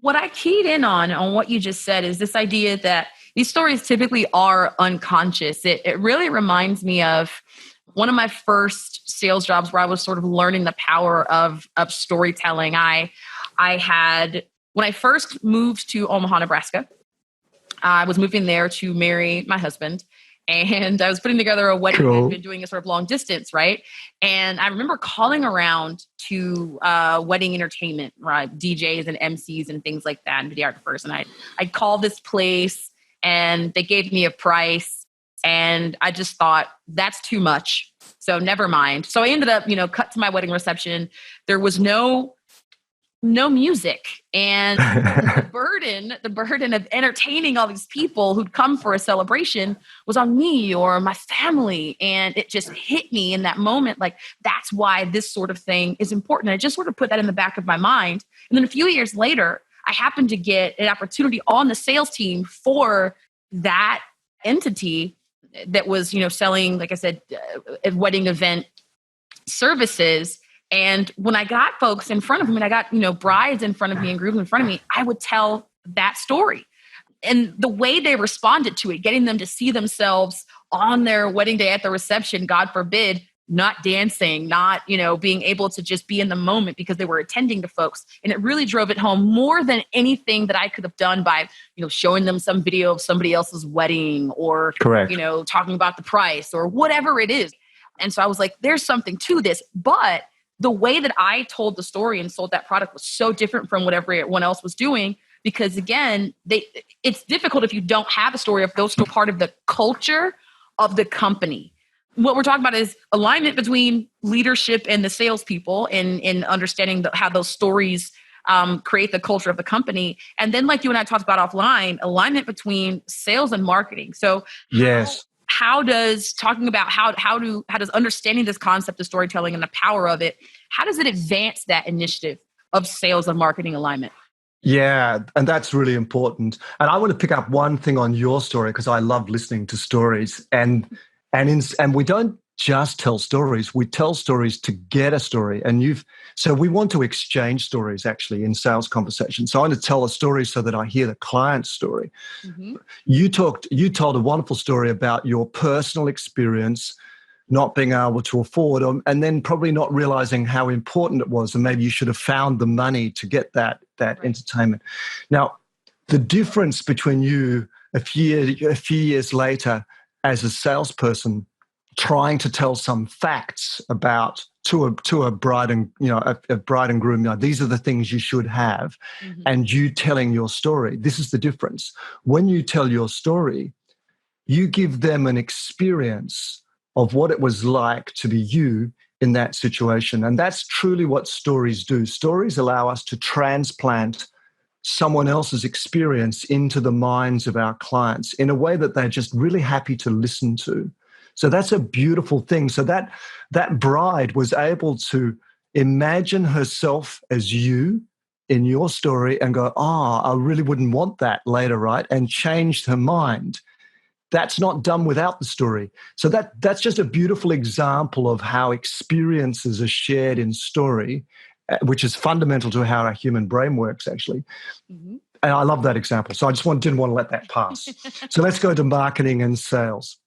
what I keyed in on what you just said is this idea that these stories typically are unconscious. It really reminds me of one of my first sales jobs where I was sort of learning the power of storytelling. I had, when I first moved to Omaha, Nebraska, I was moving there to marry my husband. And I was putting together a wedding. Cool. I'd been doing a sort of long distance, right? And I remember calling around to wedding entertainment, right? DJs and MCs and things like that, and videographers. And I'd call this place and they gave me a price. And I just thought, that's too much. So never mind. So I ended up, cut to my wedding reception. There was no music, and the burden of entertaining all these people who'd come for a celebration was on me or my family. And it just hit me in that moment. Like, that's why this sort of thing is important. I just sort of put that in the back of my mind. And then a few years later, I happened to get an opportunity on the sales team for that entity that was, selling, like I said, wedding event services. And when I got folks in front of me, and I got, brides in front of me and grooms in front of me, I would tell that story. And the way they responded to it, getting them to see themselves on their wedding day at the reception, God forbid, not dancing, not, being able to just be in the moment because they were attending to folks. And it really drove it home more than anything that I could have done by, showing them some video of somebody else's wedding or, correct, talking about the price or whatever it is. And so I was like, there's something to this. But the way that I told the story and sold that product was so different from what everyone else was doing, because again, it's difficult if you don't have a story, if those still part of the culture of the company. What we're talking about is alignment between leadership and the salespeople in understanding how those stories create the culture of the company. And then, like you and I talked about offline, alignment between sales and marketing. So yes. How does talking about how does understanding this concept of storytelling and the power of it, how does it advance that initiative of sales and marketing alignment? Yeah, and that's really important. And I want to pick up one thing on your story because I love listening to stories. And we don't just tell stories; we tell stories to get a story. And so we want to exchange stories actually in sales conversations. So I want to tell a story so that I hear the client's story. Mm-hmm. You told a wonderful story about your personal experience not being able to afford them, and then probably not realizing how important it was, and maybe you should have found the money to get that right. Entertainment. Now, the difference between you a few years later as a salesperson trying to tell some facts about to a bride and a bride and groom, these are the things you should have, mm-hmm. and you telling your story. This is the difference. When you tell your story, you give them an experience of what it was like to be you in that situation. And that's truly what stories do. Stories allow us to transplant someone else's experience into the minds of our clients in a way that they're just really happy to listen to. So that's a beautiful thing. So that bride was able to imagine herself as you in your story and go, I really wouldn't want that later, right? And changed her mind. That's not done without the story. So that's just a beautiful example of how experiences are shared in story, which is fundamental to how our human brain works, actually. Mm-hmm. And I love that example. So I just didn't want to let that pass. So let's go to marketing and sales.